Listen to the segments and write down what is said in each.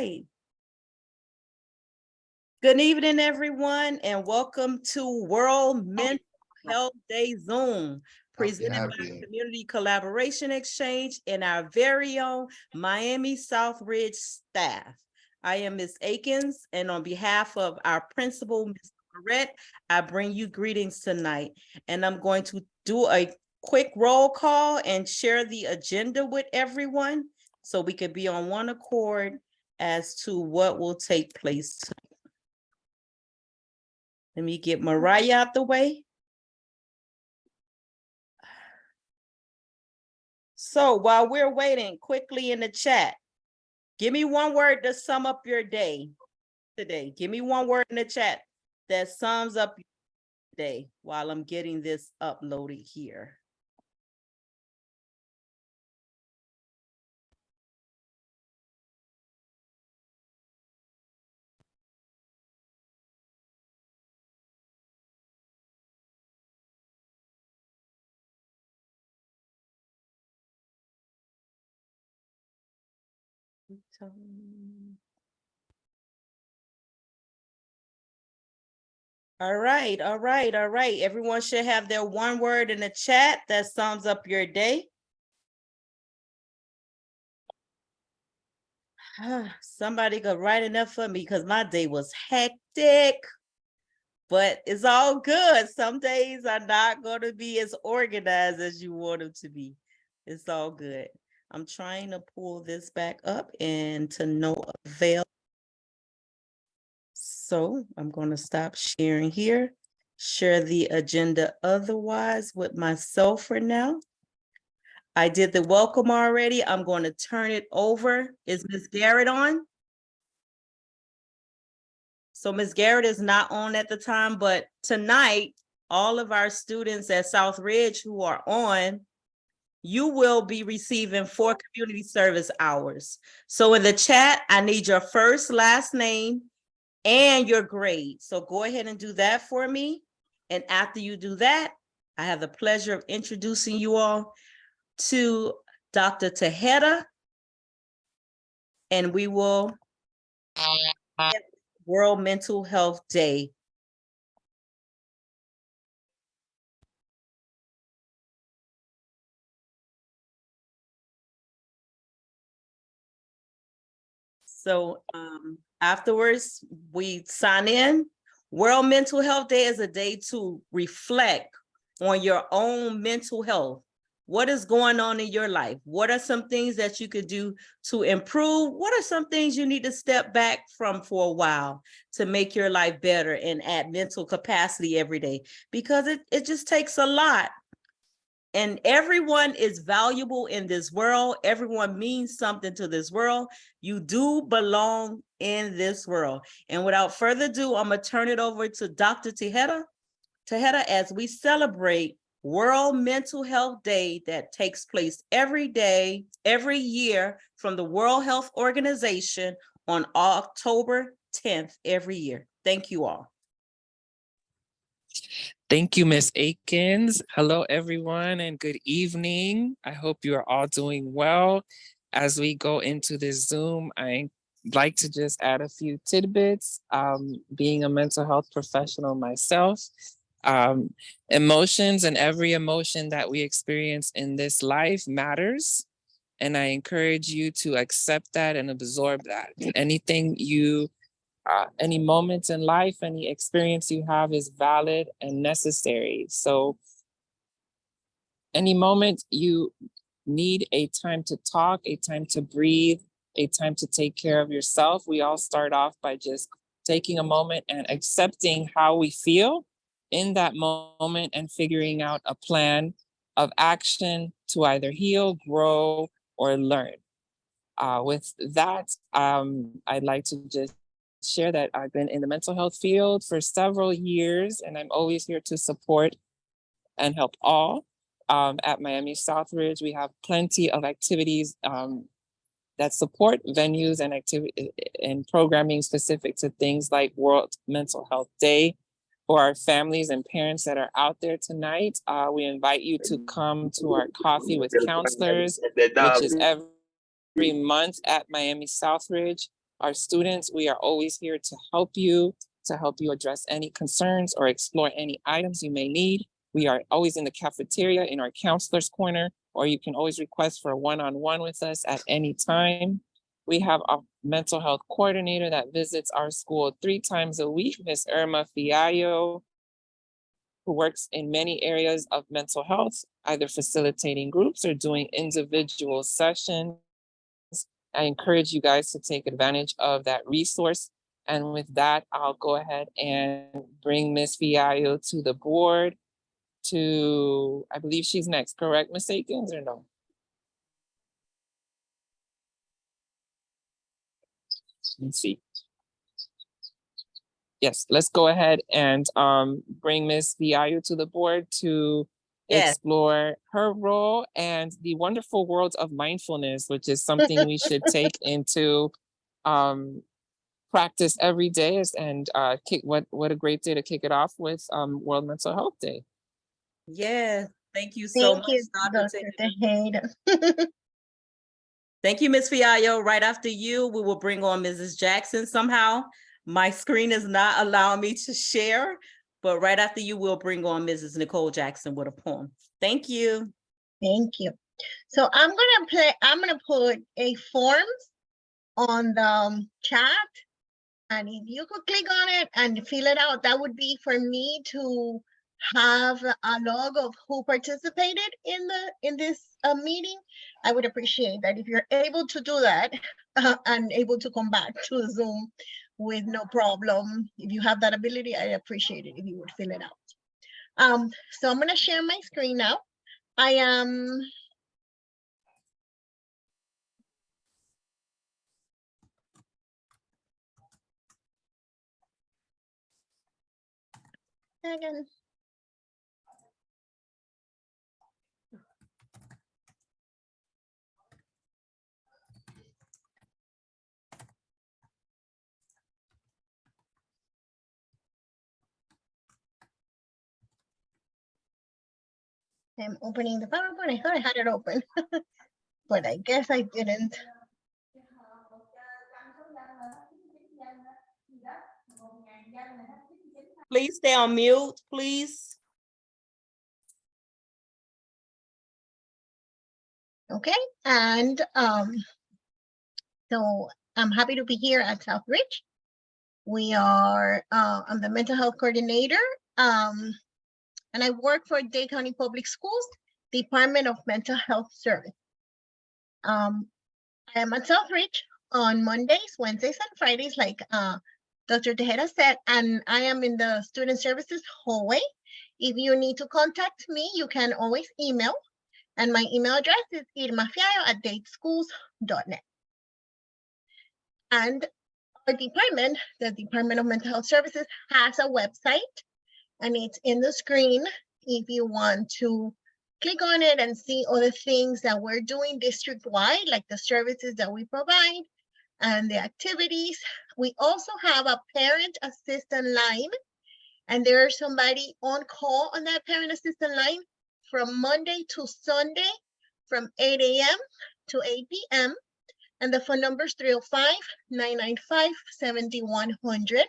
right. Good evening, everyone, and welcome to World Mental Health Day Zoom, presented by Community Collaboration Exchange and our very own Miami Southridge staff. I am Ms. Akins, and on behalf of our principal, Ms. Barrett, I bring you greetings tonight. And I'm going to do a quick roll call and share the agenda with everyone so we can be on one accord as to what will take place tonight. Let me get Mariah out the way. So while we're waiting, quickly in the chat, give me one word to sum up your day today. Give me one word in the chat that sums up your day while I'm getting this uploaded here. All right. Everyone should have their one word in the chat that sums up your day. Somebody could write enough for me because my day was hectic, but it's all good. Some days are not going to be as organized as you want them to be. It's all good. I'm trying to pull this back up and to no avail. So I'm going to stop sharing here, share the agenda otherwise with myself for now. I did the welcome already. I'm going to turn it over. Is Ms. Garrett on? So Ms. Garrett is not on at the time, but tonight, all of our students at Southridge who are on, you will be receiving 4 community service hours. So in the chat, I need your first, last name, and your grade. So go ahead and do that for me. And after you do that, I have the pleasure of introducing you all to Dr. Tejeda, and we will World Mental Health Day. So afterwards, we sign in. World Mental Health Day is a day to reflect on your own mental health. What is going on in your life? What are some things that you could do to improve? What are some things you need to step back from for a while to make your life better and add mental capacity every day? Because it just takes a lot. And everyone is valuable in this world. Everyone means something to this world. You do belong in this world. And without further ado, I'm going to turn it over to Dr. Tejeda. Tejeda, as we celebrate World Mental Health Day that takes place every day, every year from the World Health Organization on October 10th every year. Thank you all. Thank you, Ms. Akins. Hello, everyone, and good evening. I hope you are all doing well. As we go into this Zoom, I'd like to just add a few tidbits. Being a mental health professional myself, emotions and every emotion that we experience in this life matters. And I encourage you to accept that and absorb that. Anything you any moments in life, any experience you have is valid and necessary. So any moment you need a time to talk, a time to breathe, a time to take care of yourself, we all start off by just taking a moment and accepting how we feel in that moment and figuring out a plan of action to either heal, grow, or learn. With that, I'd like to just share that I've been in the mental health field for several years, and I'm always here to support and help all. At Miami Southridge, we have plenty of activities that support venues and activity and programming specific to things like World Mental Health Day. For our families and parents that are out there tonight, we invite you to come to our Coffee with Counselors, which is every month at Miami Southridge. our students. We are always here to help you address any concerns or explore any items you may need. We are always in the cafeteria in our counselor's corner, or you can always request for a one-on-one with us at any time. We have a mental health coordinator that visits our school 3 times a week, Ms. Irma Fiallo, who works in many areas of mental health, either facilitating groups or doing individual sessions. I encourage you guys to take advantage of that resource. And with that, I'll go ahead and bring Ms. Fiallo to the board to, I believe she's next, correct, Ms. Akins, or no? Let's see. Yes, let's go ahead and bring Ms. Fiallo to the board to Yes. explore her role and the wonderful world of mindfulness, which is something we should take into practice every day. And what a great day to kick it off with World Mental Health Day. Yes. Thank you so much, Dr. Tejeda. Thank you, Ms. Fiallo. Right after you, we will bring on Mrs. Jackson somehow. My screen is not allowing me to share, but right after you, we'll bring on Mrs. Nicole Jackson with a poem. Thank you. Thank you. So I'm gonna put a form on the chat. And if you could click on it and fill it out, that would be for me to have a log of who participated in this meeting. I would appreciate that if you're able to do that and able to come back to Zoom with no problem. If you have that ability, I appreciate it if you would fill it out. So I'm gonna share my screen now. I am again. I'm opening the PowerPoint. I thought I had it open, but I guess I didn't. Please stay on mute, please. Okay, and so I'm happy to be here at Southridge. We are, I'm the mental health coordinator, and I work for Dade County Public Schools, Department of Mental Health Service. I am at Southridge on Mondays, Wednesdays, and Fridays, like Dr. Tejeda said, and I am in the student services hallway. If you need to contact me, you can always email, and my email address is irmafiallo@dadeschools.net. And our department, the Department of Mental Health Services, has a website, and it's in the screen if you want to click on it and see all the things that we're doing district-wide, like the services that we provide and the activities. We also have a parent assistant line, and there's somebody on call on that parent assistant line from Monday to Sunday from 8 a.m. to 8 p.m. And the phone number is 305-995-7100.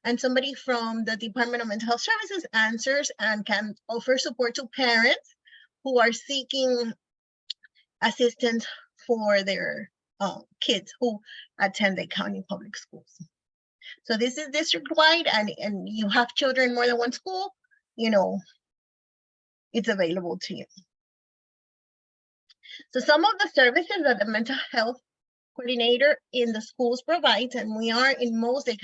And somebody from the Department of Mental Health Services answers and can offer support to parents who are seeking assistance for their kids who attend the county public schools. So this is district-wide, and you have children in more than one school, you know, it's available to you. So some of the services that the mental health coordinator in the schools provides, and we are in most of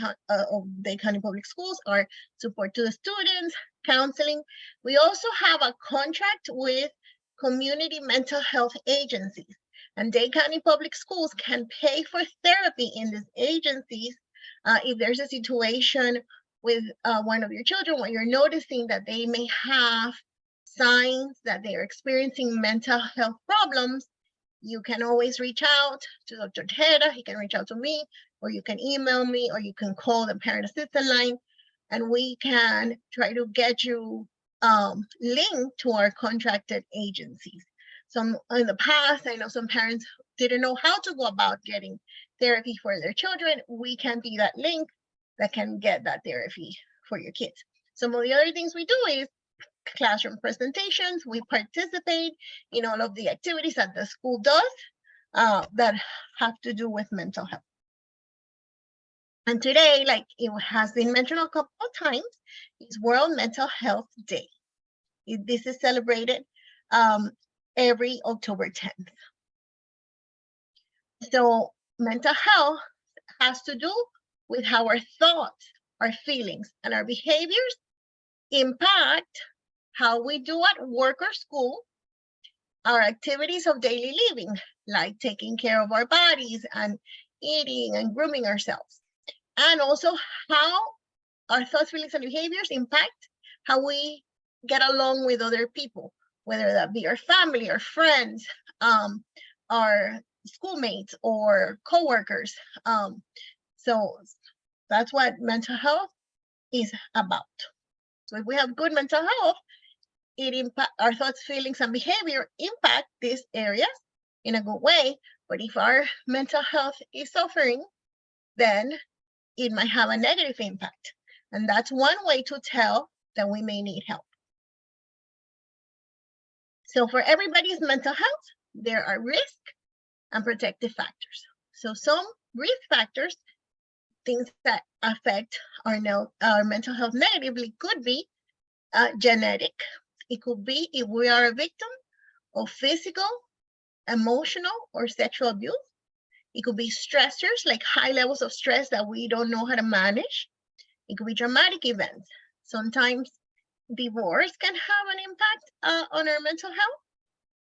the county public schools, are support to the students, counseling. We also have a contract with community mental health agencies, and Dade County Public Schools can pay for therapy in these agencies if there's a situation with one of your children where you're noticing that they may have signs that they are experiencing mental health problems. You can always reach out to Dr. Tejeda, he can reach out to me, or you can email me, or you can call the parent assistant line, and we can try to get you linked to our contracted agencies. In the past, I know some parents didn't know how to go about getting therapy for their children, we can be that link that can get that therapy for your kids. Some of the other things we do is classroom presentations. We participate in all of the activities that the school does that have to do with mental health. And today, like it has been mentioned a couple of times, is World Mental Health Day. This is celebrated every October 10th. So mental health has to do with how our thoughts, our feelings, and our behaviors impact how we do at work or school, our activities of daily living, like taking care of our bodies and eating and grooming ourselves. And also how our thoughts, feelings, and behaviors impact how we get along with other people, whether that be our family, our friends, our schoolmates, or coworkers. So that's what mental health is about. So if we have good mental health, it impact our thoughts, feelings, and behavior impact these areas in a good way. But if our mental health is suffering, then it might have a negative impact. And that's one way to tell that we may need help. So for everybody's mental health, there are risk and protective factors. So some risk factors, things that affect our mental health negatively, could be genetic. It could be if we are a victim of physical, emotional, or sexual abuse. It could be stressors, like high levels of stress that we don't know how to manage. It could be dramatic events. Sometimes divorce can have an impact on our mental health.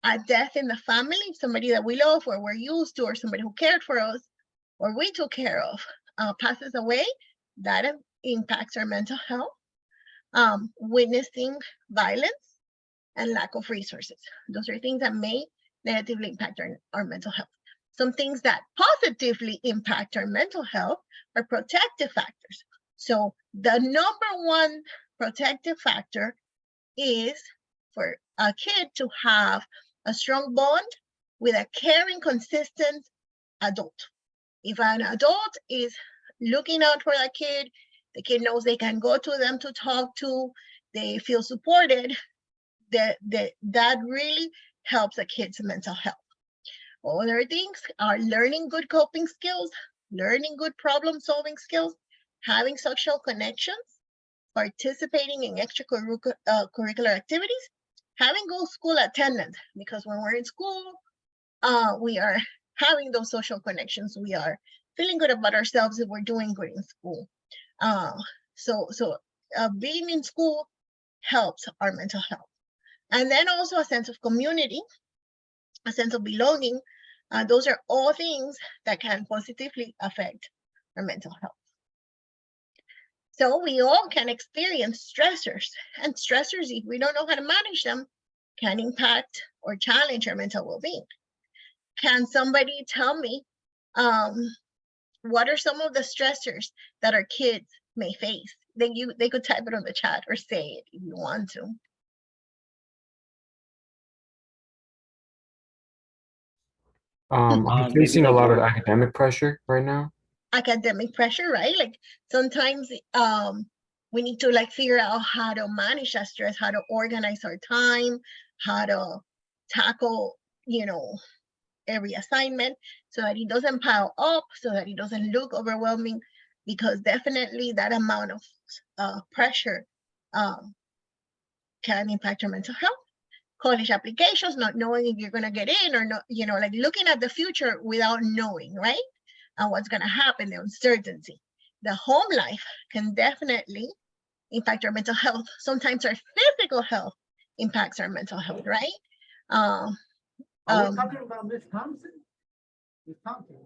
A death in the family, somebody that we love or we're used to, or somebody who cared for us or we took care of passes away, that impacts our mental health. Witnessing violence and lack of resources. Those are things that may negatively impact our mental health. Some things that positively impact our mental health are protective factors. So the number one protective factor is for a kid to have a strong bond with a caring, consistent adult. If an adult is looking out for that kid, the kid knows they can go to them to talk to, they feel supported, that really helps a kid's mental health. Other things are learning good coping skills, learning good problem-solving skills, having social connections, participating in extracurricular activities, having good school attendance, because when we're in school, we are having those social connections. We are feeling good about ourselves if we're doing good in school. So being in school helps our mental health. And then also a sense of community, a sense of belonging. Those are all things that can positively affect our mental health. So we all can experience stressors, and stressors, if we don't know how to manage them, can impact or challenge our mental well-being. Can somebody tell me what are some of the stressors that our kids may face? They could type it on the chat or say it if you want to. I'm facing a lot of academic pressure right now. Academic pressure, right? Like sometimes we need to like figure out how to manage that stress, how to organize our time, how to tackle, every assignment so that it doesn't pile up, so that it doesn't look overwhelming, because definitely that amount of pressure can impact your mental health. College applications, not knowing if you're going to get in or not, like looking at the future without knowing, right? And what's going to happen, the uncertainty. The home life can definitely impact our mental health. Sometimes our physical health impacts our mental health, right? Are we talking about Miss Thompson? Miss Thompson.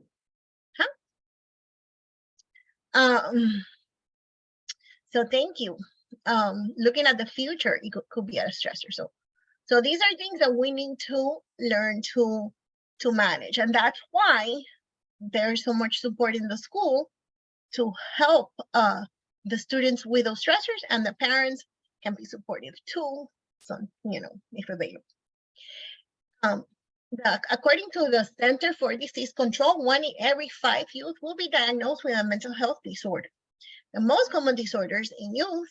So thank you. Looking at the future, it could be a stressor. So these are things that we need to learn to manage. And that's why there's so much support in the school to help the students with those stressors, and the parents can be supportive too, so, if available. According to the Center for Disease Control, 1 in every 5 youth will be diagnosed with a mental health disorder. The most common disorders in youth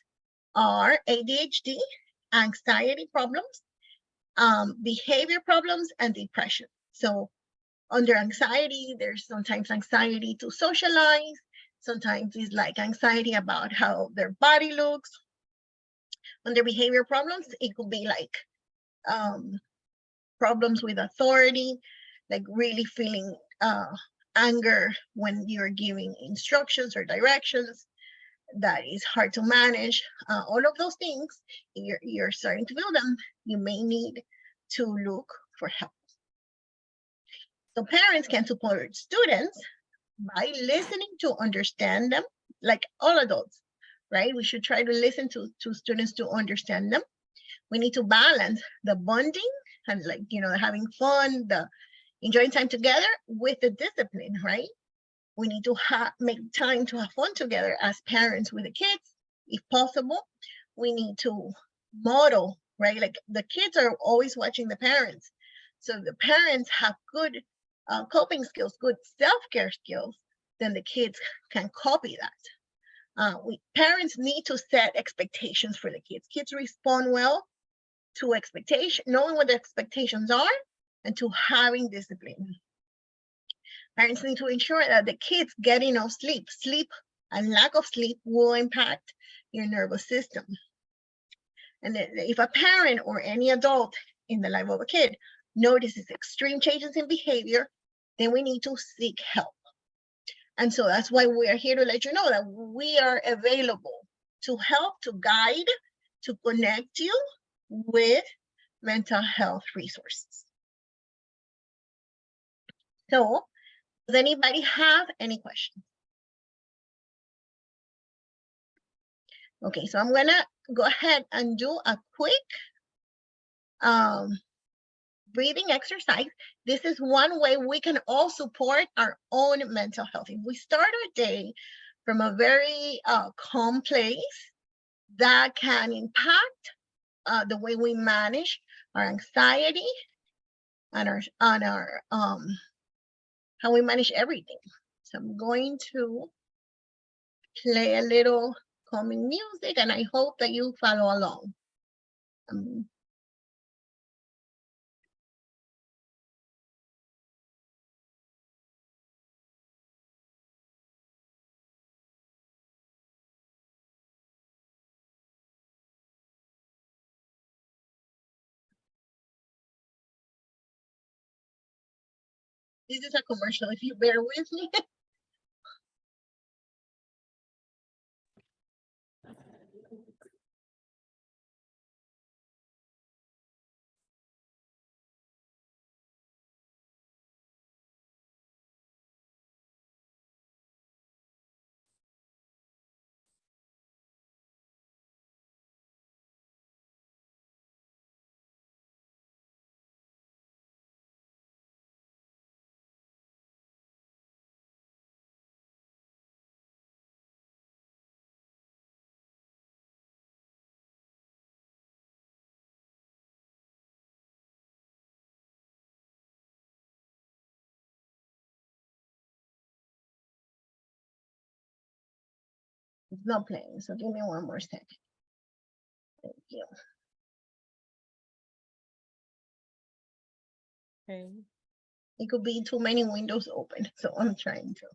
are ADHD, anxiety problems, behavior problems, and depression. So under anxiety, there's sometimes anxiety to socialize. Sometimes it's like anxiety about how their body looks. Under behavior problems, it could be like problems with authority, like really feeling anger when you're giving instructions or directions that is hard to manage. All of those things, you're starting to feel them, you may need to look for help. So parents can support students by listening to understand them, like all adults, right? We should try to listen to students to understand them. We need to balance the bonding and like, having fun, the enjoying time together with the discipline, right? We need to make time to have fun together as parents with the kids, if possible. We need to model, right? Like the kids are always watching the parents. So the parents have good coping skills, good self-care skills, then the kids can copy that. Parents need to set expectations for the kids. Kids respond well to expectation, knowing what the expectations are, and to having discipline. Parents need to ensure that the kids get enough sleep. Sleep and lack of sleep will impact your nervous system. And if a parent or any adult in the life of a kid notices extreme changes in behavior, then we need to seek help. And so that's why we are here to let you know that we are available to help, to guide, to connect you with mental health resources. So, does anybody have any questions? Okay, so I'm gonna go ahead and do a quick breathing exercise. This is one way we can all support our own mental health. If we start our day from a very calm place, that can impact the way we manage our anxiety and our how we manage everything. So I'm going to play a little calming music, and I hope that you follow along. This is a commercial, if you bear with me. It's not playing, so give me one more second. Thank you. Okay. It could be too many windows open, so I'm trying to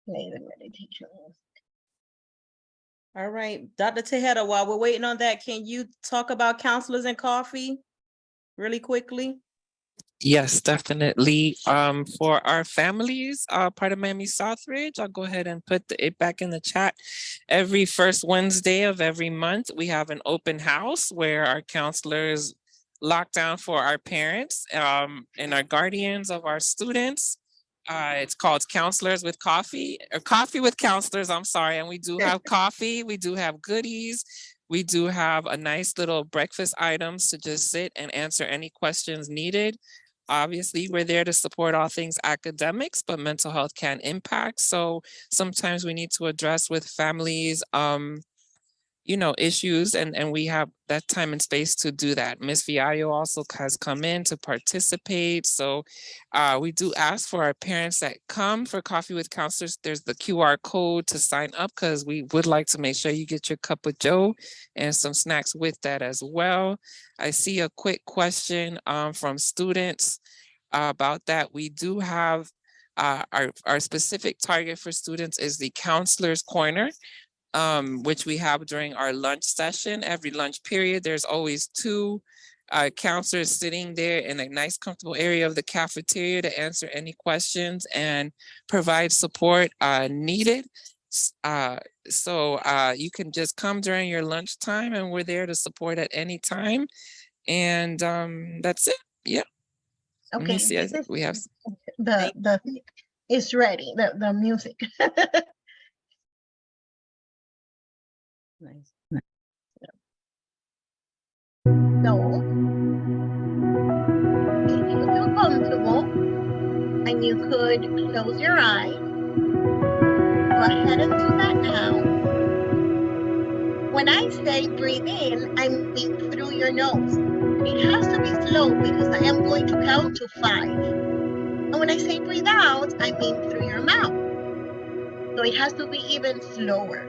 play the meditation. All right, Dr. Tejeda, while we're waiting on that, can you talk about counselors and coffee really quickly? Yes, definitely. For our families, part of Miami Southridge, I'll go ahead and put it back in the chat. Every first Wednesday of every month, we have an open house where our counselors lock down for our parents and our guardians of our students. It's called Counselors with Coffee, or Coffee with Counselors, I'm sorry. And we do have coffee, we do have goodies. We do have a nice little breakfast items to just sit and answer any questions needed. Obviously, we're there to support all things academics, but mental health can impact. So sometimes we need to address with families, issues, and we have that time and space to do that. Ms. Viallo also has come in to participate. So we do ask for our parents that come for Coffee with Counselors. There's the QR code to sign up, because we would like to make sure you get your cup of joe and some snacks with that as well. I see a quick question from students about that. We do have our specific target for students is the Counselor's Corner, which we have during our lunch session. Every lunch period, there's always two counselors sitting there in a nice, comfortable area of the cafeteria to answer any questions and provide support needed. So you can just come during your lunchtime, and we're there to support at any time. And that's it. Yeah. Let me Okay, see. I think we have. the is ready, the music. Nice. So, if you feel comfortable and you could close your eyes, go ahead and do that now. When I say breathe in, I mean through your nose. It has to be slow because I am going to count to 5. And when I say breathe out, I mean through your mouth. So it has to be even slower.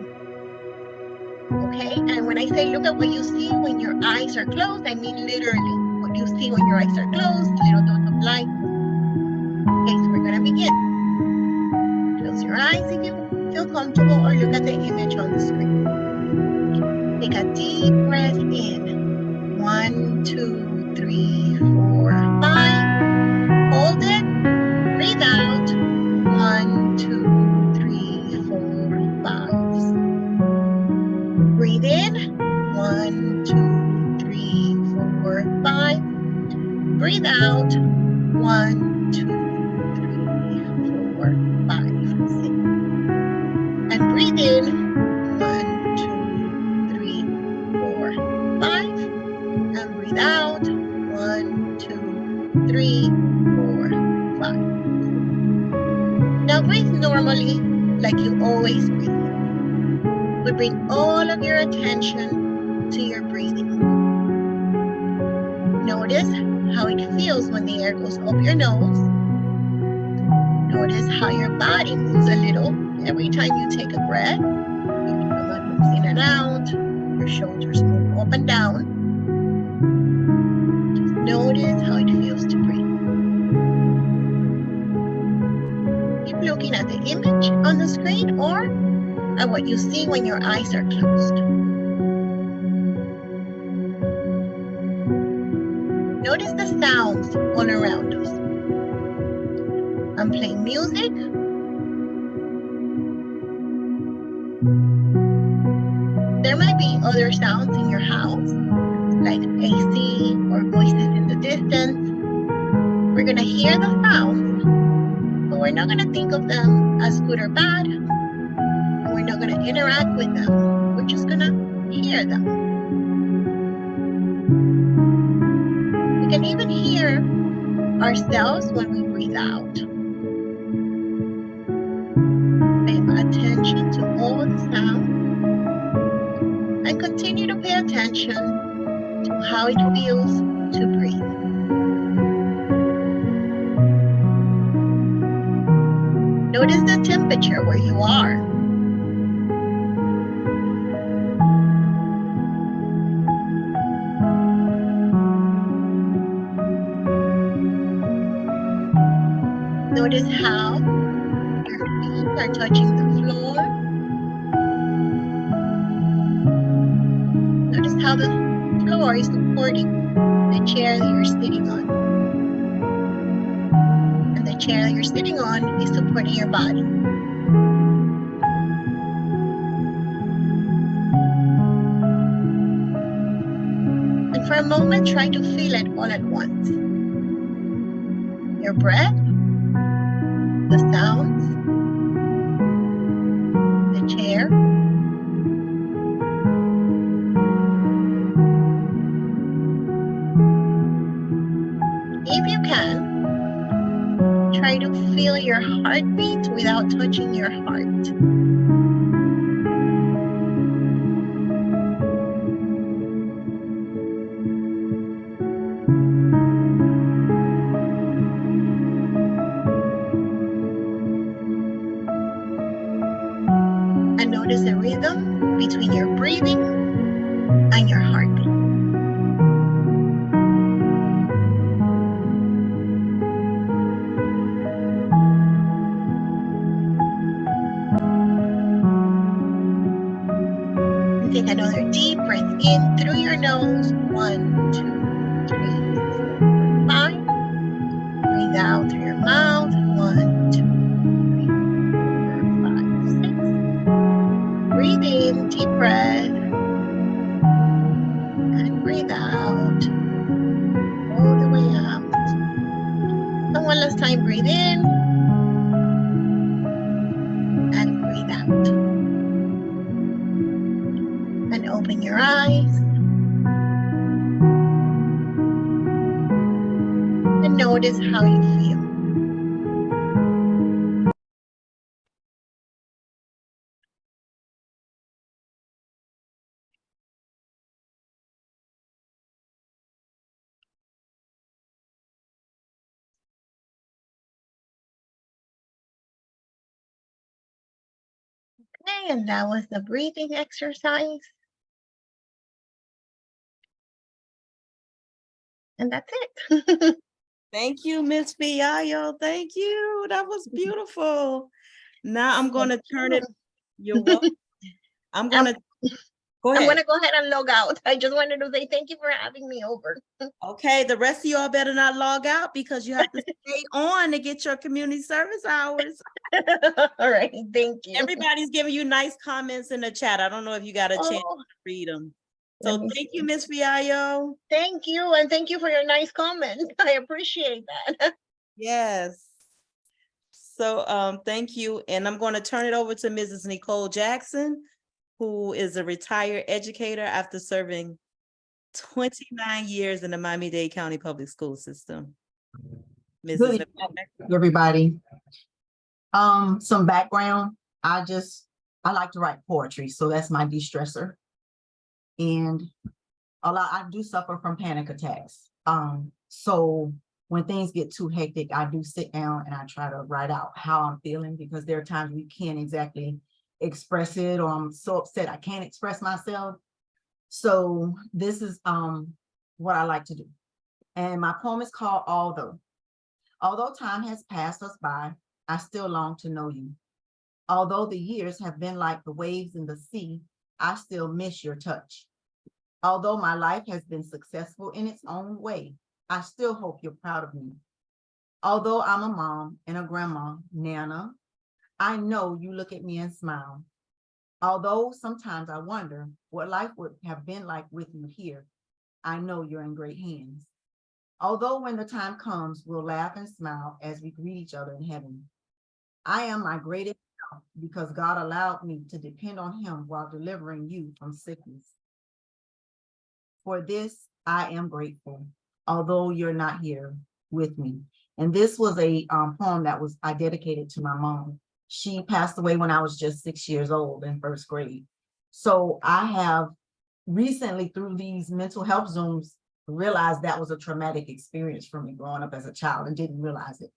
Okay, and when I say look at what you see when your eyes are closed, I mean literally what you see when your eyes are closed, little dots of light. Okay, so we're gonna begin. Close your eyes if you feel comfortable, or look at the image on the screen. Take a deep breath in. 1, 2, 3, 4, 5. Hold it. Breathe out. 1, 2, 3, 4, 5. Breathe in. 1, 2, 3, 4, 5. Breathe out. 1, 2, 3, 4, 5, 6. And breathe in. 1, 2, 3, 4, 5. And breathe out. 1, 2, 3, 4, 5. Now breathe normally, like you always breathe. But bring all of your attention to your breathing. Notice how it feels when the air goes up your nose. Notice how your body moves a little every time you take a breath. Your stomach moves in and out. Your shoulders move up and down. Just notice how it feels to breathe. Keep looking at the image on the screen or at what you see when your eyes are closed. Notice the sounds all around us. I'm playing music. There might be other sounds in your house, like AC or voices in the distance. We're gonna hear the sounds, but we're not gonna think of them as good or bad, and we're not gonna interact with them. We're just gonna hear them. We can even hear ourselves when we breathe out. Pay attention to all the sounds and continue to pay attention to how it feels to breathe. Notice the temperature where you are. Notice how your feet are touching the floor. Notice how the floor is supporting the chair that you're sitting on. And the chair that you're sitting on is supporting your body. And for a moment, try to feel it all at once. Your breath, the sounds, the chair. If you can, try to feel your heartbeat without touching your heart. and notice the rhythm between your breathing and your heartbeat. And take another deep breath in through your nose. 1, 2, 3, 4, 5. Breathe out through your mouth. 1, 2, 3, 4, 5, 6. Breathe in, deep breath. And breathe out all the way out. And one last time, breathe in and breathe out. And open your eyes. And notice how you feel. Okay, and that was the breathing exercise. And that's it. Thank you, Miss Fiallo. Thank you. That was beautiful. Now I'm going to turn it. You're welcome. I'm going to go I'm ahead. going to go ahead and log out. I just wanted to say thank you for having me over. Okay, the rest of y'all better not log out because you have to stay on to get your community service hours. All right, thank you. Everybody's giving you nice comments in the chat. I don't know if you got a chance to read them. So Let me thank see. you, Miss Fiallo. Thank you, and thank you for your nice comments. I appreciate that. Yes. So thank you. And I'm going to turn it over to Mrs. Nicole Jackson, who is a retired educator after serving 29 years in the Miami-Dade County Public School System. Good Mrs. evening, everybody. Some background. I like to write poetry, so that's my de-stressor. And I do suffer from panic attacks. So when things get too hectic, I do sit down and I try to write out how I'm feeling, because there are times we can't exactly express it, or I'm so upset I can't express myself. So this is what I like to do. And my poem is called Although. Although time has passed us by, I still long to know you. Although the years have been like the waves in the sea, I still miss your touch. Although my life has been successful in its own way, I still hope you're proud of me. Although I'm a mom and a grandma, Nana, I know you look at me and smile. Although sometimes I wonder what life would have been like with you here, I know you're in great hands. Although when the time comes, we'll laugh and smile as we greet each other in heaven. I am my greatest self because God allowed me to depend on him while delivering you from sickness. For this, I am grateful, although you're not here with me. And this was a poem that I dedicated to my mom. She passed away when I was just 6 years old in first grade. So I have recently, through these mental health Zooms, realized that was a traumatic experience for me growing up as a child and didn't realize it.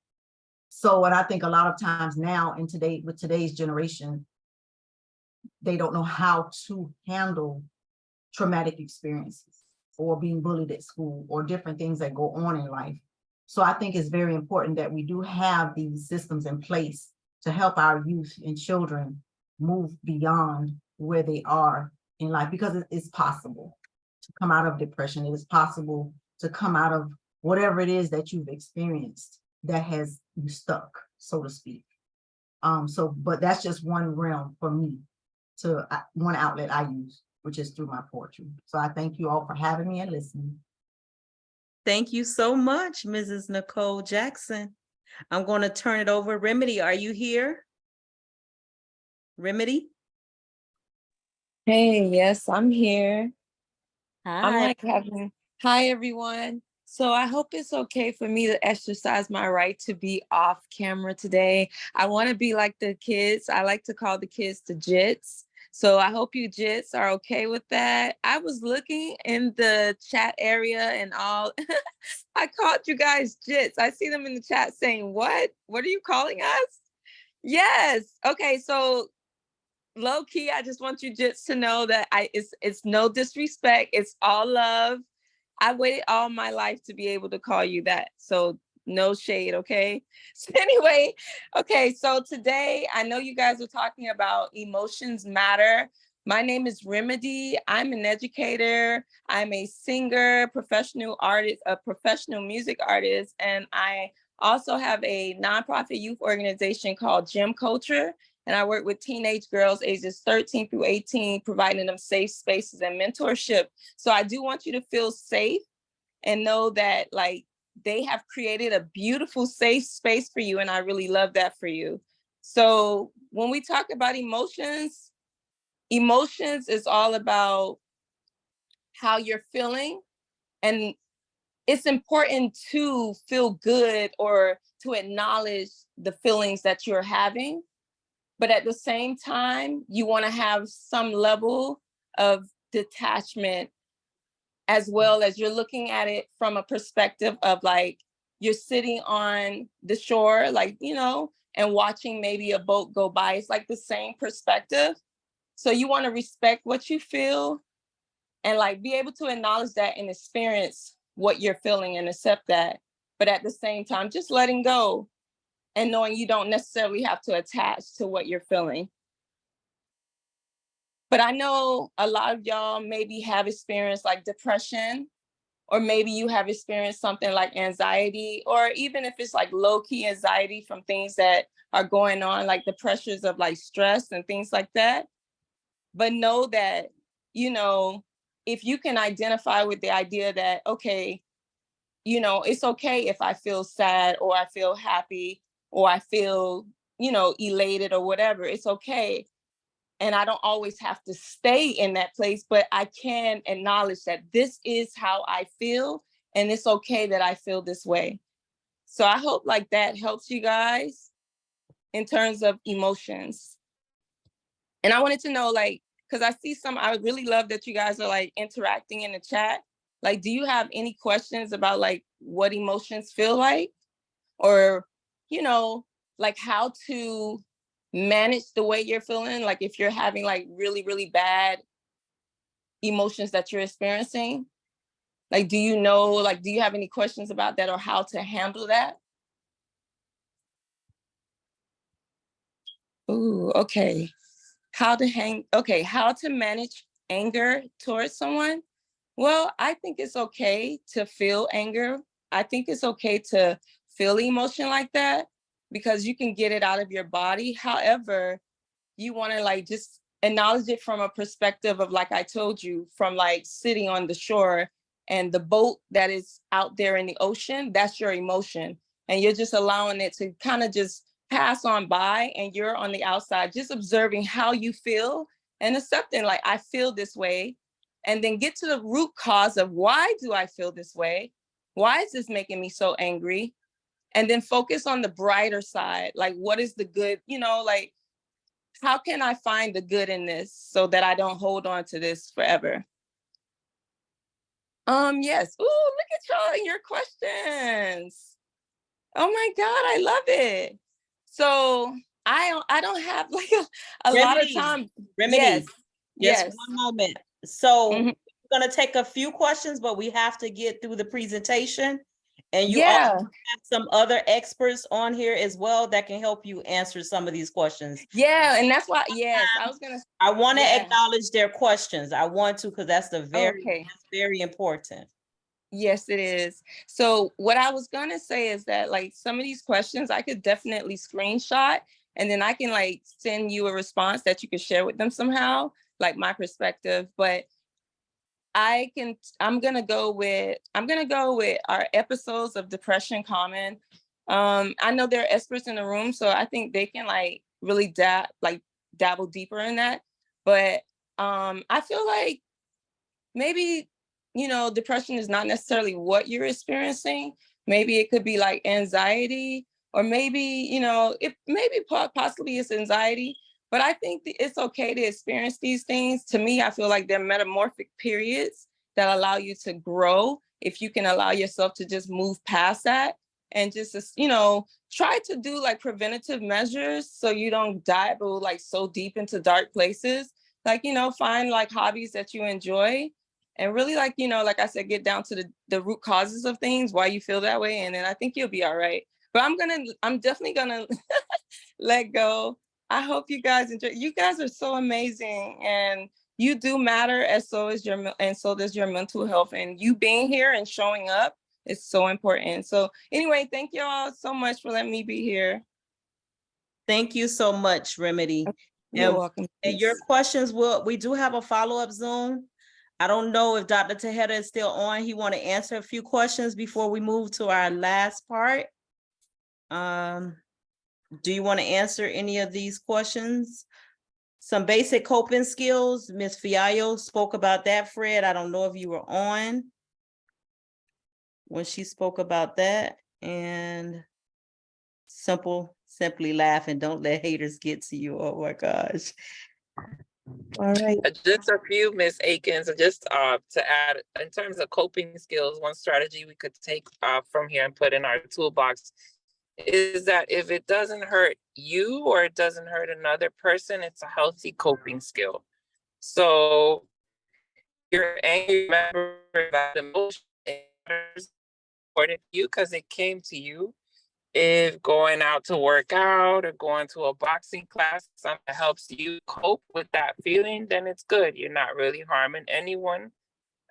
So, and I think a lot of times now with today's generation, they don't know how to handle traumatic experiences or being bullied at school or different things that go on in life. So I think it's very important that we do have these systems in place to help our youth and children move beyond where they are in life, because it's possible to come out of depression. It is possible to come out of whatever it is that you've experienced that has you stuck, so to speak. But that's just one realm for me, one outlet I use, which is through my poetry. So I thank you all for having me and listening. Thank you so much, Mrs. Nicole Jackson. I'm going to turn it over. Remedy, are you here? Remedy? Hey, yes, I'm here. I'm Hi. like having, hi everyone. So I hope it's okay for me to exercise my right to be off camera today. I want to be like the kids. I like to call the kids the jits. So I hope you jits are okay with that. I was looking in the chat area and all. I called you guys jits. I see them in the chat saying, what? What are you calling us? Yes. Okay. So low key, I just want you just to know that it's no disrespect. It's all love. I waited all my life to be able to call you that. So no shade, okay? So anyway, okay, so today I know you guys are talking about emotions matter. My name is Remedy. I'm an educator. I'm a singer, professional artist, a professional music artist, and I also have a nonprofit youth organization called Gym Culture. And I work with teenage girls ages 13 through 18, providing them safe spaces and mentorship. So I do want you to feel safe and know that like they have created a beautiful safe space for you. And I really love that for you. So when we talk about emotions, emotions is all about how you're feeling. And it's important to feel good or to acknowledge the feelings that you're having. But at the same time, you want to have some level of detachment, as well as you're looking at it from a perspective of like, you're sitting on the shore, like, you know, and watching maybe a boat go by. It's like the same perspective. So you want to respect what you feel and like be able to acknowledge that and experience what you're feeling and accept that. But at the same time, just letting go and knowing you don't necessarily have to attach to what you're feeling. But I know a lot of y'all maybe have experienced like depression, or maybe you have experienced something like anxiety, or even if it's like low key anxiety from things that are going on, like the pressures of like stress and things like that. But know that, you know, if you can identify with the idea that, okay, you know, it's okay if I feel sad or I feel happy or I feel, you know, elated or whatever, it's okay. And I don't always have to stay in that place, but I can acknowledge that this is how I feel and it's okay that I feel this way. So I hope like that helps you guys in terms of emotions. And I wanted to know, like, because I see some, I really love that you guys are like interacting in the chat. Like, do you have any questions about like what emotions feel like? Or, you know, like how to manage the way you're feeling? Like if you're having like really, really bad emotions that you're experiencing, like, do you know, like, do you have any questions about that or how to handle that? Ooh, okay. How to manage anger towards someone? Well, I think it's okay to feel anger. I think it's okay to feel emotion like that because you can get it out of your body. However, you want to like just acknowledge it from a perspective of, like I told you, from like sitting on the shore and the boat that is out there in the ocean, that's your emotion. And you're just allowing it to kind of just pass on by, and you're on the outside, just observing how you feel and accepting, like, I feel this way. And then get to the root cause of, why do I feel this way? Why is this making me so angry? And then focus on the brighter side. Like, what is the good, you know, like, how can I find the good in this so that I don't hold on to this forever? Yes. Ooh, look at y'all and your questions. Oh my God, I love it. So I don't have like a lot of Remedy, time. Remedy, Yes. just Yes. one moment. So Mhm. we're gonna take a few questions, but we have to get through the presentation. And you also Yeah. have some other experts on here as well that can help you answer some of these questions. Yeah. And that's why, yes, I was gonna. I want to Yeah. acknowledge their questions. I want to, because that's Okay. very important. Yes, it is. So what I was gonna say is that like some of these questions I could definitely screenshot, and then I can like send you a response that you can share with them somehow, like my perspective. But I'm gonna go with our episodes of Depression Common. I know there are experts in the room, so I think they can like really dabble deeper in that. But I feel like maybe, you know, depression is not necessarily what you're experiencing. Maybe it could be like anxiety, or maybe, you know, it maybe possibly it's anxiety. But I think it's okay to experience these things. To me, I feel like they're metamorphic periods that allow you to grow if you can allow yourself to just move past that and just, you know, try to do like preventative measures so you don't dive like so deep into dark places. Like, you know, find like hobbies that you enjoy and really like, you know, like I said, get down to the root causes of things, why you feel that way. And then I think you'll be all right. But I'm definitely gonna let go. I hope you guys enjoy. You guys are so amazing, and you do matter, as so is and so does your mental health. And you being here and showing up is so important. So anyway, thank you all so much for letting me be here. Thank you so much, Remedy. You're welcome. And your questions we do have a follow-up Zoom. I don't know if Dr. Tejeda is still on. He want to answer a few questions before we move to our last part. Do you want to answer any of these questions? Some basic coping skills. Ms. Fiallo spoke about that, Fred. I don't know if you were on when she spoke about that. And simply laugh and don't let haters get to you. Oh my gosh. All right. Just a few, Miss Akins, just to add, in terms of coping skills, one strategy we could take from here and put in our toolbox is that if it doesn't hurt you or it doesn't hurt another person, it's a healthy coping skill. So you're angry, remember that emotion is important to you because it came to you. If going out to work out or going to a boxing class, something that helps you cope with that feeling, then it's good. You're not really harming anyone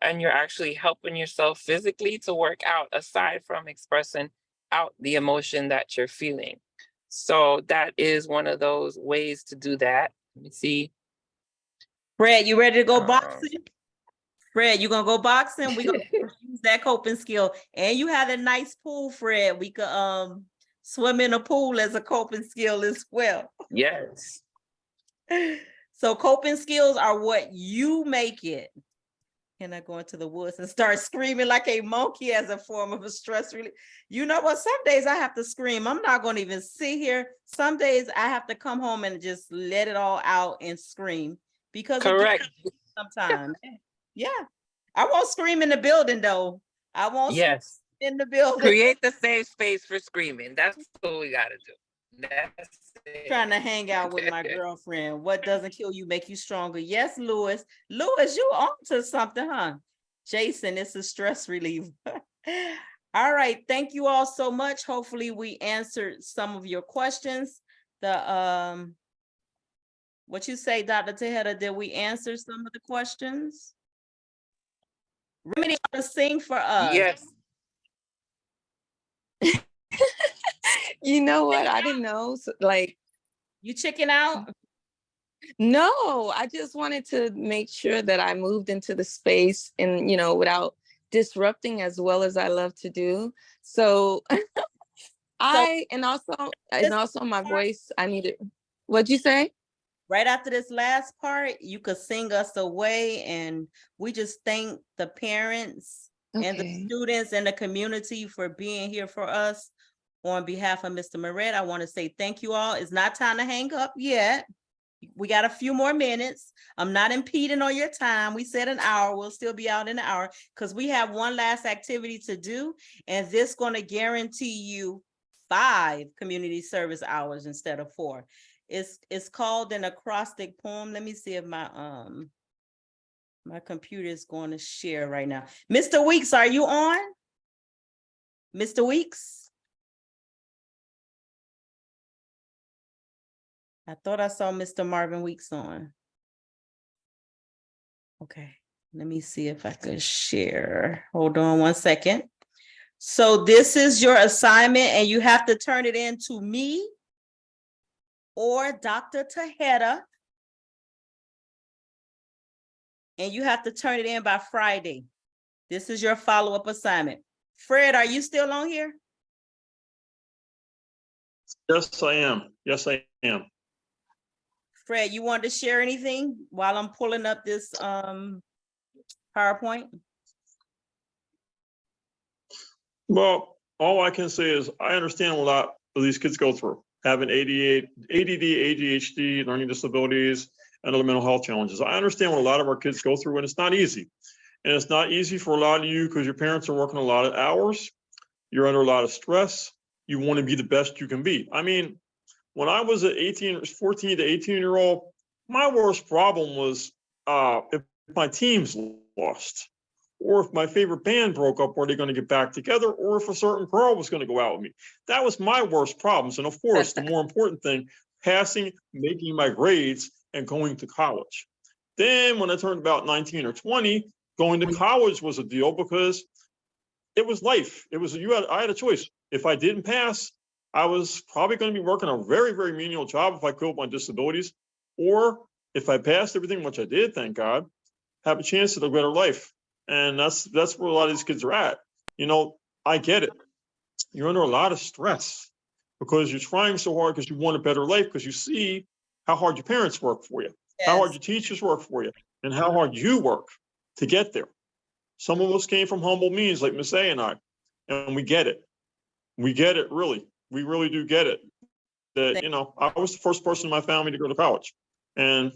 and you're actually helping yourself physically to work out aside from expressing out the emotion that you're feeling. So that is one of those ways to do that. Let me see. Fred, you ready to go boxing? Fred, you gonna go boxing? We gonna use that coping skill. And you have a nice pool, Fred. We could swim in a pool as a coping skill as well. Yes. So coping skills are what you make it. Can I go into the woods and start screaming like a monkey as a form of a stress relief? You know what? Some days I have to scream. I'm not going to even sit here. Some days I have to come home and just let it all out and scream because correct. Sometimes, yeah. I won't scream in the building though. I won't. Yes. In the building. Create the safe space for screaming. That's what we got to do. That's it. Trying to hang out with my girlfriend. What doesn't kill you make you stronger. Yes, Lewis. Lewis, you on to something, huh? Jason, it's a stress reliever. All right. Thank you all so much. Hopefully we answered some of your questions. What you say, Dr. Tejeda, did we answer some of the questions? Remedy, want to sing for us? Yes. You know what? I didn't know. So, like, you chicken out? No, I just wanted to make sure that I moved into the space and, you know, without disrupting as well as I love to do. So and also my voice, I needed, what'd you say? Right after this last part, you could sing us away, and we just thank the parents and the students and the community for being here for us. On behalf of Mr. Moret, I want to say thank you all. It's not time to hang up yet. We got a few more minutes. I'm not impeding on your time. We said an hour. We'll still be out in an hour because we have one last activity to do, and this is going to guarantee you 5 community service hours instead of 4. It's called an acrostic poem. Let me see if my computer is going to share right now. Mr. Weeks, are you on? Mr. Weeks? I thought I saw Mr. Marvin Weeks on. Okay, let me see if I could share. Hold on one second. So this is your assignment, and you have to turn it in to me or Dr. Tejeda. And you have to turn it in by Friday. This is your follow-up assignment. Fred, are you still on here? Yes, I am. Yes, I am. Fred, you wanted to share anything while I'm pulling up this PowerPoint? Well, all I can say is I understand a lot of these kids go through, having ADD, ADHD, learning disabilities, and other mental health challenges. I understand what a lot of our kids go through, and it's not easy. And it's not easy for a lot of you because your parents are working a lot of hours. You're under a lot of stress. you want to be the best you can be. I mean, when I was an 14 to 18-year-old, my worst problem was if my teams lost, or if my favorite band broke up, were they going to get back together, or if a certain girl was going to go out with me. That was my worst problems. And of course, the more important thing, passing, making my grades, and going to college. Then when I turned about 19 or 20, going to college was a deal because it was life. It was, I had a choice. If I didn't pass, I was probably going to be working a very, very menial job if I could with my disabilities. Or if I passed everything, which I did, thank God, have a chance at a better life. And that's where a lot of these kids are at. You know, I get it. You're under a lot of stress because you're trying so hard because you want a better life, because you see how hard your parents work for you, how hard your teachers work for you, and how hard you work to get there. Some of us came from humble means like Miss A and I, and we get it. We get it, really. We really do get it. That, you know, I was the first person in my family to go to college, and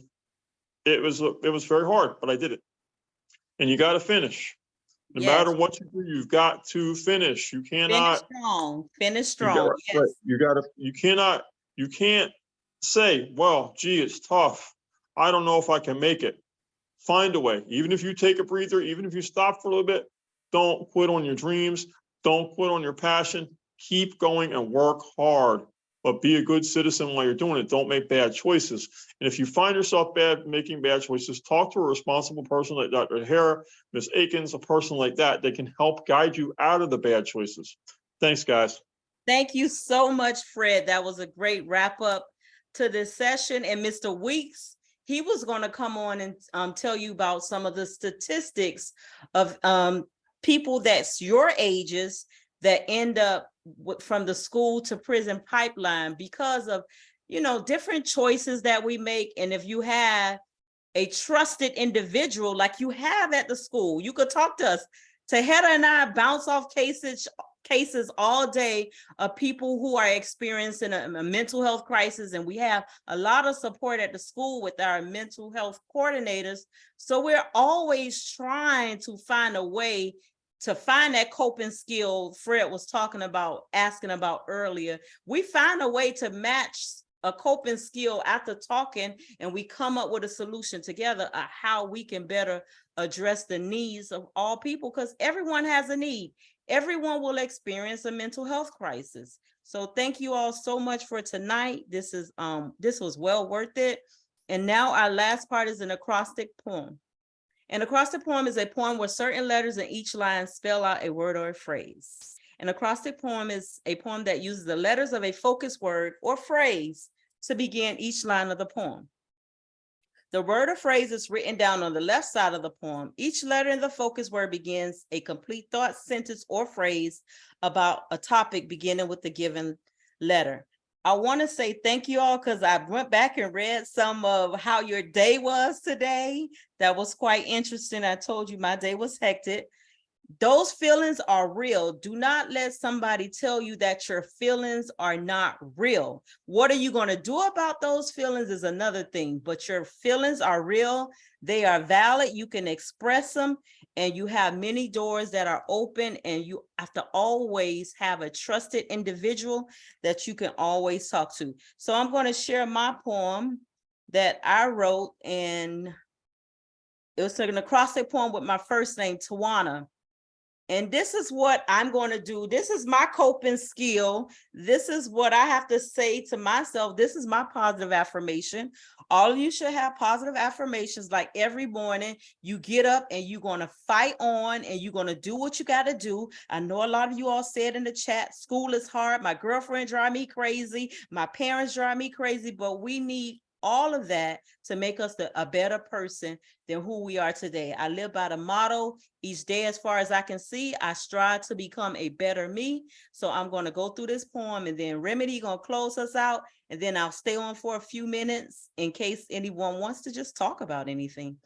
it was very hard, but I did it. And you got to finish. No matter what you do, you've got to finish. You cannot finish strong. Right. You can't say, well, gee, it's tough. I don't know if I can make it. Find a way. Even if you take a breather, even if you stop for a little bit, don't quit on your dreams. Don't quit on your passion. Keep going and work hard, but be a good citizen while you're doing it. Don't make bad choices. And if you find yourself making bad choices, talk to a responsible person like Dr. Hare, Ms. Akins, a person like that. They can help guide you out of the bad choices. Thanks, guys. Thank you so much, Fred. That was a great wrap up to this session. And Mr. Weeks, he was going to come on and tell you about some of the statistics of people that's your ages that end up from the school to prison pipeline because of, you know, different choices that we make. And if you have a trusted individual like you have at the school, you could talk to us. Taheda and I bounce off cases all day of people who are experiencing a mental health crisis, and we have a lot of support at the school with our mental health coordinators. So we're always trying to find a way to find that coping skill Fred was asking about earlier. We find a way to match a coping skill after talking, and we come up with a solution together of how we can better address the needs of all people, because everyone has a need. Everyone will experience a mental health crisis. So thank you all so much for tonight. This was well worth it. And now our last part is an acrostic poem. An acrostic poem is a poem where certain letters in each line spell out a word or a phrase. An acrostic poem is a poem that uses the letters of a focus word or phrase to begin each line of the poem. The word or phrase is written down on the left side of the poem. Each letter in the focus word begins a complete thought, sentence, or phrase about a topic beginning with the given letter. I want to say thank you all because I went back and read some of how your day was today. That was quite interesting. I told you my day was hectic. Those feelings are real. Do not let somebody tell you that your feelings are not real. What are you going to do about those feelings is another thing, but your feelings are real. They are valid. You can express them, and you have many doors that are open, and you have to always have a trusted individual that you can always talk to. So I'm going to share my poem that I wrote, and it was an acrostic poem with my first name, Tawana. And this is what I'm going to do. This is my coping skill. This is what I have to say to myself. This is my positive affirmation. All of you should have positive affirmations. Like every morning you get up and you're going to fight on and you're going to do what you got to do. I know a lot of you all said in the chat, school is hard. My girlfriend drive me crazy. My parents drive me crazy, but we need all of that to make us a better person than who we are today. I live by the motto, each day as far as I can see, I strive to become a better me. So I'm going to go through this poem, and then Remedy going to close us out, and then I'll stay on for a few minutes in case anyone wants to just talk about anything.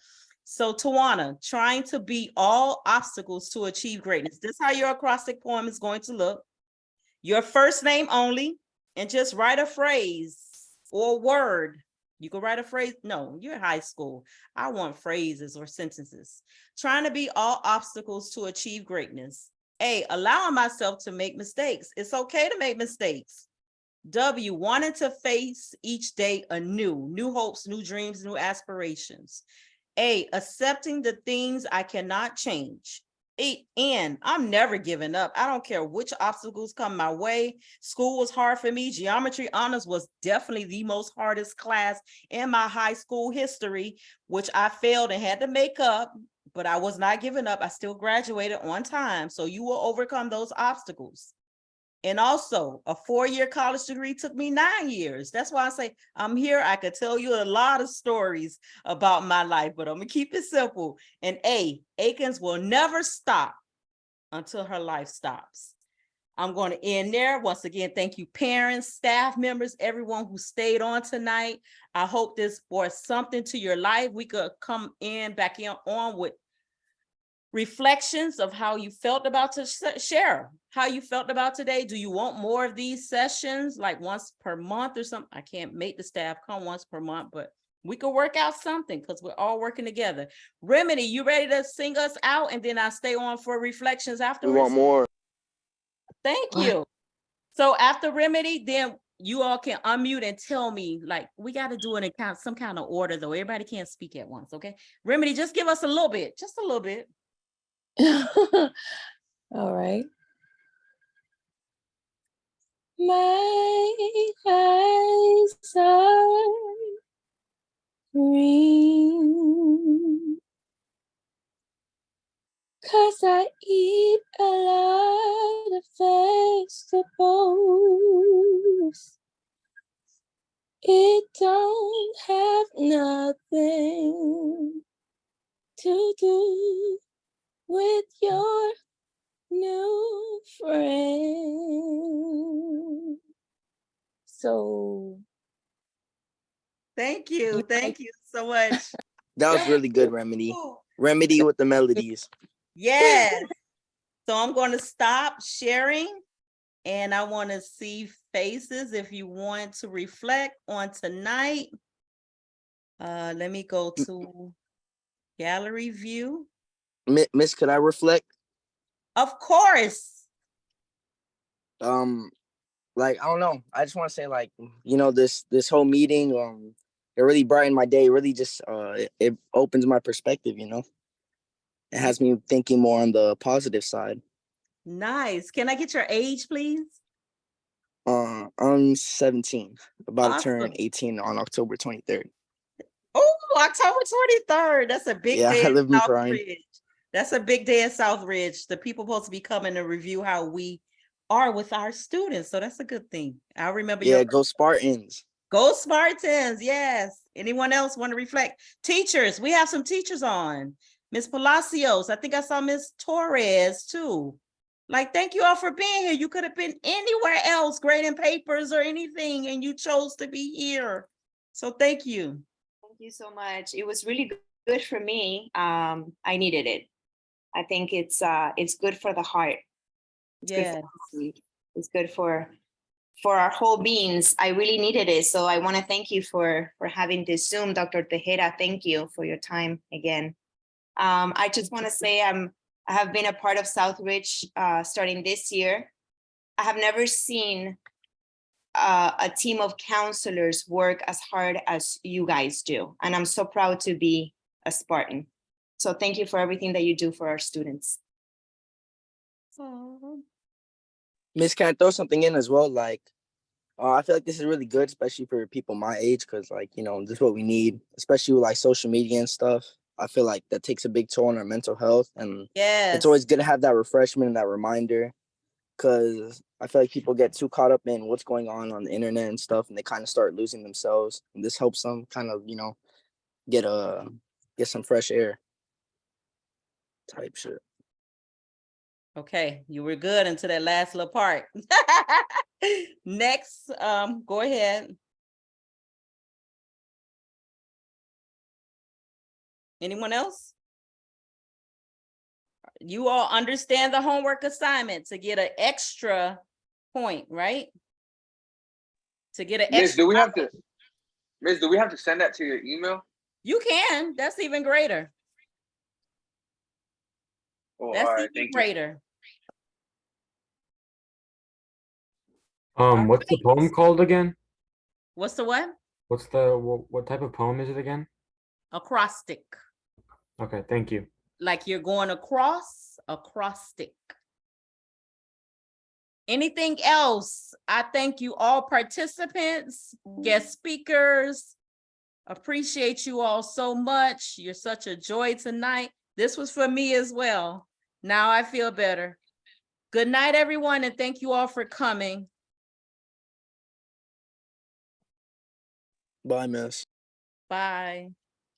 So Tawana, trying to beat all obstacles to achieve greatness. This is how your acrostic poem is going to look. Your first name only, and just write a phrase or word. You can write a phrase. No, you're in high school. I want phrases or sentences. Trying to beat all obstacles to achieve greatness. A, allowing myself to make mistakes. It's okay to make mistakes. W, wanting to face each day anew, new hopes, new dreams, new aspirations. A, accepting the things I cannot change. And I'm never giving up. I don't care which obstacles come my way. School was hard for me. Geometry honors was definitely the most hardest class in my high school history, which I failed and had to make up, but I was not giving up. I still graduated on time. So you will overcome those obstacles. And also, a 4-year college degree took me 9 years. That's why I say I'm here. I could tell you a lot of stories about my life, but I'm gonna keep it simple. And A, Akins will never stop until her life stops. I'm going to end there. Once again, thank you, parents, staff members, everyone who stayed on tonight. I hope this brought something to your life. We could come back on with reflections of how you felt about to share how you felt about today. Do you want more of these sessions, like once per month or something? I can't make the staff come once per month, but we could work out something because we're all working together. Remedy, you ready to sing us out? And then I'll stay on for reflections afterwards. We want more. Thank you. So after Remedy, then you all can unmute and tell me, like, we got to do it in some kind of order though. Everybody can't speak at once, okay? Remedy, just give us a little bit, just a little bit. All right. My eyes are green 'cause I eat a lot of vegetables. It don't have nothing to do with your new friend. So Thank you so much. That was really good, Remedy. Remedy with the melodies. Yes. So I'm going to stop sharing and I want to see faces if you want to reflect on tonight. Let me go to gallery view. Miss, could I reflect? Of course. Like, I don't know. I just want to say, like, you know, this whole meeting, it really brightened my day. Really just it opens my perspective, you know. It has me thinking more on the positive side. Nice. Can I get your age, please? I'm 17, about to turn Awesome. 18 on October 23rd. Oh, October 23rd. That's a big Yeah, day I in live in Prime. Southridge. That's a big day in Southridge. The people supposed to be coming to review how we are with our students. So that's a good thing. I remember Yeah, your go Spartans. Go Spartans. Yes. Anyone else want to reflect? Teachers, we have some teachers on. Miss Palacios, I think I saw Miss Torres too. Like, thank you all for being here. You could have been anywhere else grading papers or anything, and you chose to be here. So thank you. Thank you so much. It was really good for me. I needed it. I think it's good for the heart. Yeah. It's good for our whole beings. I really needed it. So I want to thank you for having this Zoom, Dr. Tejeda. Thank you for your time again. I just want to say I have been a part of Southridge starting this year. I have never seen a team of counselors work as hard as you guys do. And I'm so proud to be a Spartan. So thank you for everything that you do for our students. Miss, can I throw something in as well? Like, I feel like this is really good, especially for people my age, because, like, you know, this is what we need, especially with like social media and stuff. I feel like that takes a big toll on our mental health, and it's always good to have that refreshment and that reminder, because I feel like people get too caught up in what's going on the internet and stuff, and they kind of start losing themselves. And this helps them kind of, you know, get some fresh air type shit. Okay, you were good until that last little part. Next, go ahead. Anyone else? You all understand the homework assignment to get an extra point, right? To get an Miss, extra. do we have to send that to your email? You can. That's even greater. Oh, That's all right, even thank greater. What's the poem called again? What's the what? What's the what type of poem is it again? Acrostic. Okay, thank you. Like you're going across, acrostic. Anything else? I thank you all participants, guest speakers. Appreciate you all so much. You're such a joy tonight. This was for me as well. Now I feel better. Good night, everyone, and thank you all for coming. Bye, miss. Bye.